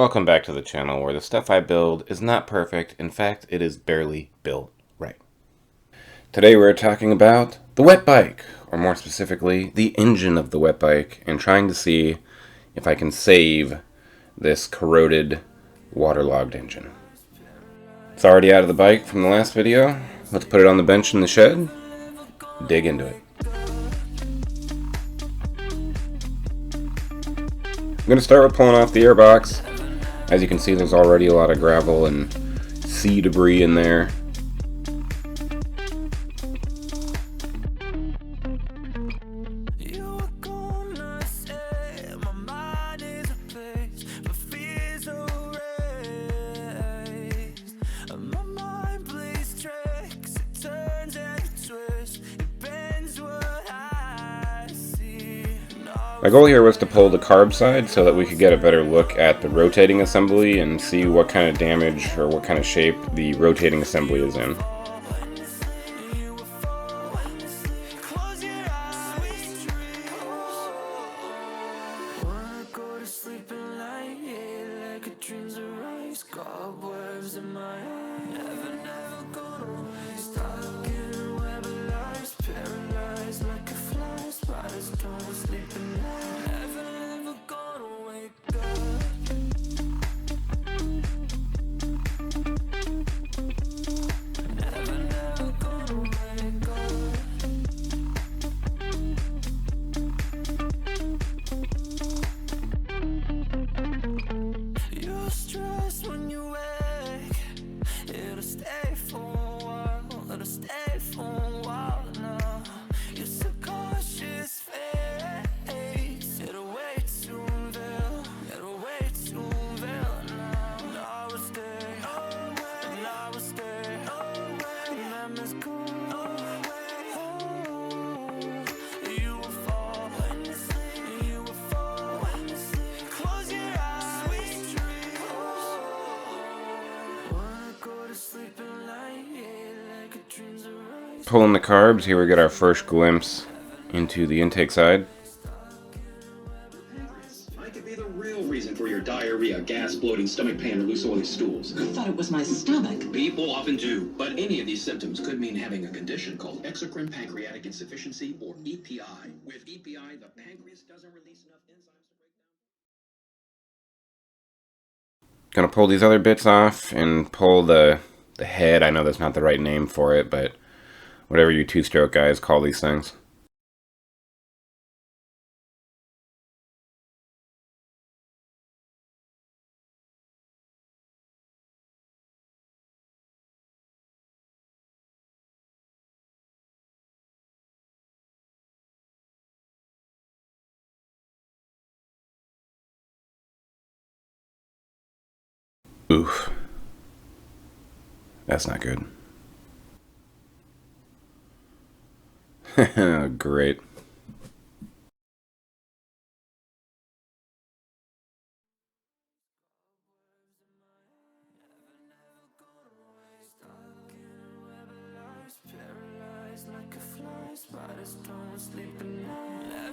Welcome back to the channel where the stuff I build is not perfect. In fact, it is barely built right. Today we're talking about the wet bike, or more specifically, the engine of the wet bike, and trying to see if I can save this corroded, waterlogged engine. It's already out of the bike from the last video. Let's put it on the bench in the shed, dig into it. I'm going to start with pulling off the airbox. As you can see, there's already a lot of gravel and sea debris in there. My goal here was to pull the carb side so that we could get a better look at the rotating assembly and see what kind of damage or what kind of shape the rotating assembly is in. Pulling the carbs, here we get our first glimpse into the intake side. Might could be the real reason for your diarrhea, gas, bloating, stomach pain, or loose oily stools. I thought it was my stomach. People often do, but any of these symptoms could mean having a condition called exocrine pancreatic insufficiency, or EPI. With EPI, the pancreas doesn't release enough enzymes to break down. Gonna pull these other bits off and pull the head. I know that's not the right name for it, but whatever you two-stroke guys call these things. Oof. That's not good. Great.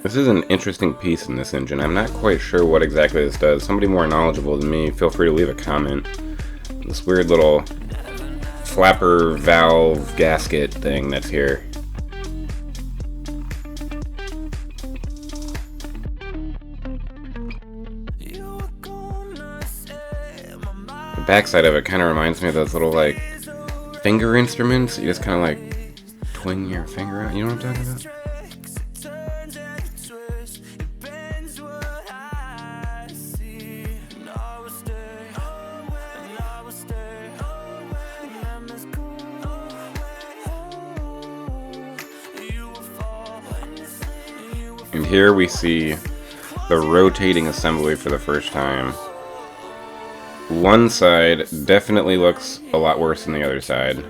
This is an interesting piece in this engine. I'm not quite sure what exactly this does. Somebody more knowledgeable than me, feel free to leave a comment. This weird little flapper valve gasket thing that's here. The backside of it kind of reminds me of those little like finger instruments. You just kind of like twing your finger out. You know what I'm talking about? And here we see the rotating assembly for the first time. One side definitely looks a lot worse than the other side.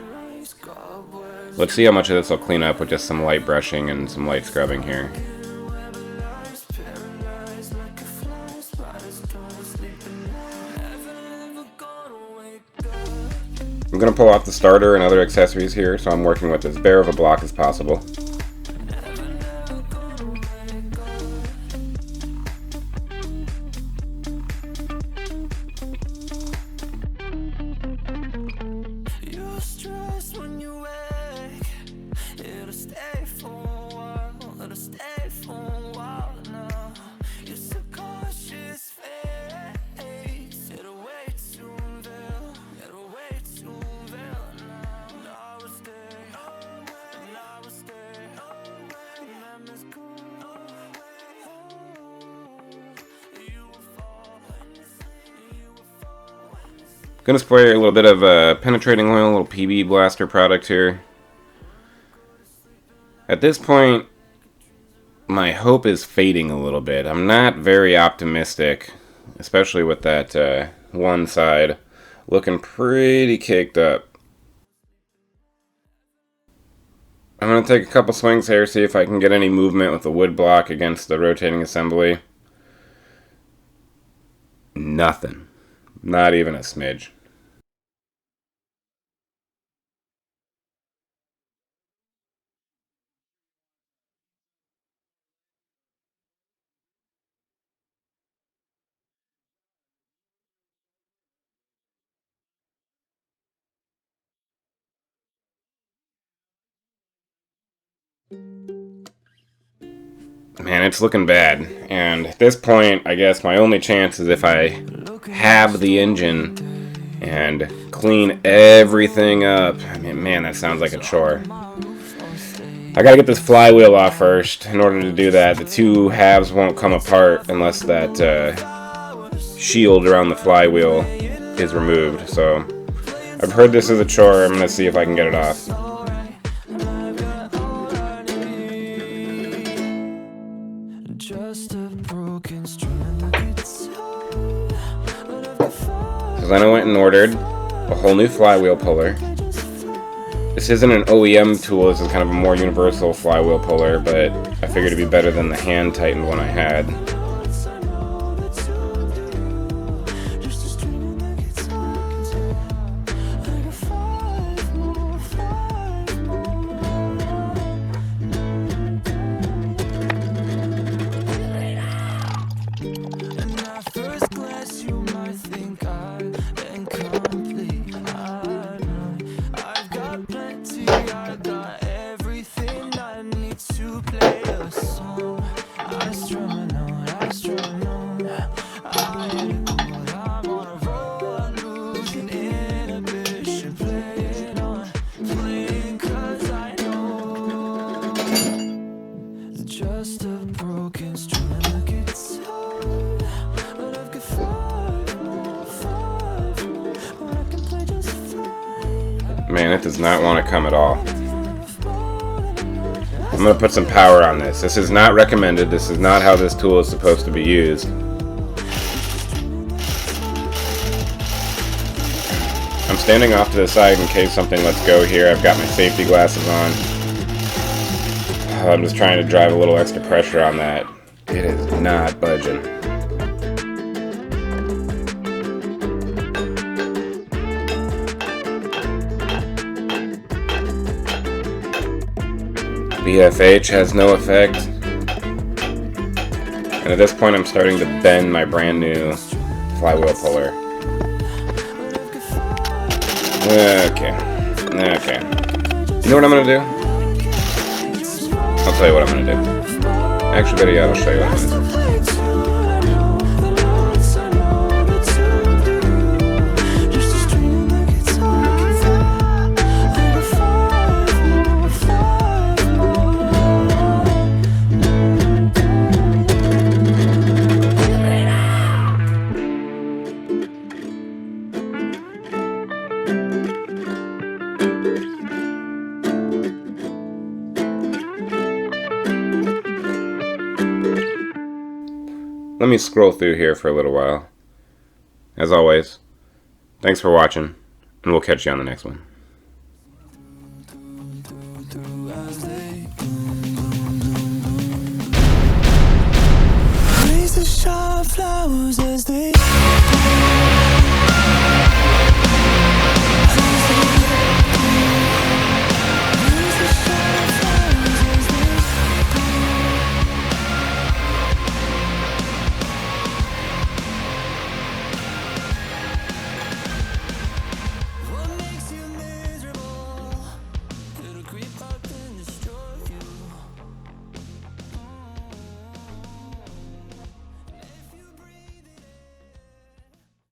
Let's see how much of this will clean up with just some light brushing and some light scrubbing here. I'm going to pull off the starter and other accessories here, so I'm working with as bare of a block as possible. Gonna spray a little bit of penetrating oil, a little PB blaster product here. At this point, my hope is fading a little bit. I'm not very optimistic, especially with that one side looking pretty caked up. I'm going to take a couple swings here, see if I can get any movement with the wood block against the rotating assembly. Nothing. Not even a smidge. Man, it's looking bad. And at this point, I guess my only chance is if I have the engine and clean everything up. I mean, man, that sounds like a chore. I gotta get this flywheel off first. In order to do that, the two halves won't come apart unless that shield around the flywheel is removed. So I've heard this is a chore. I'm gonna see if I can get it off. So then I went and ordered a whole new flywheel puller. This isn't an OEM tool, this is kind of a more universal flywheel puller, but I figured it'd be better than the hand tightened one I had. Man, it does not want to come at all. I'm going to put some power on this. This is not recommended. This is not how this tool is supposed to be used. I'm standing off to the side in case something lets go here. I've got my safety glasses on. I'm just trying to drive a little extra pressure on that. It is not budging. BFH has no effect. And at this point I'm starting to bend my brand new flywheel puller. Okay. You know what I'm gonna do? I'll tell you what I'm gonna do. Actually, better yet, I'll show you what I'm gonna do. Let me scroll through here for a little while. As always, thanks for watching, and we'll catch you on the next one.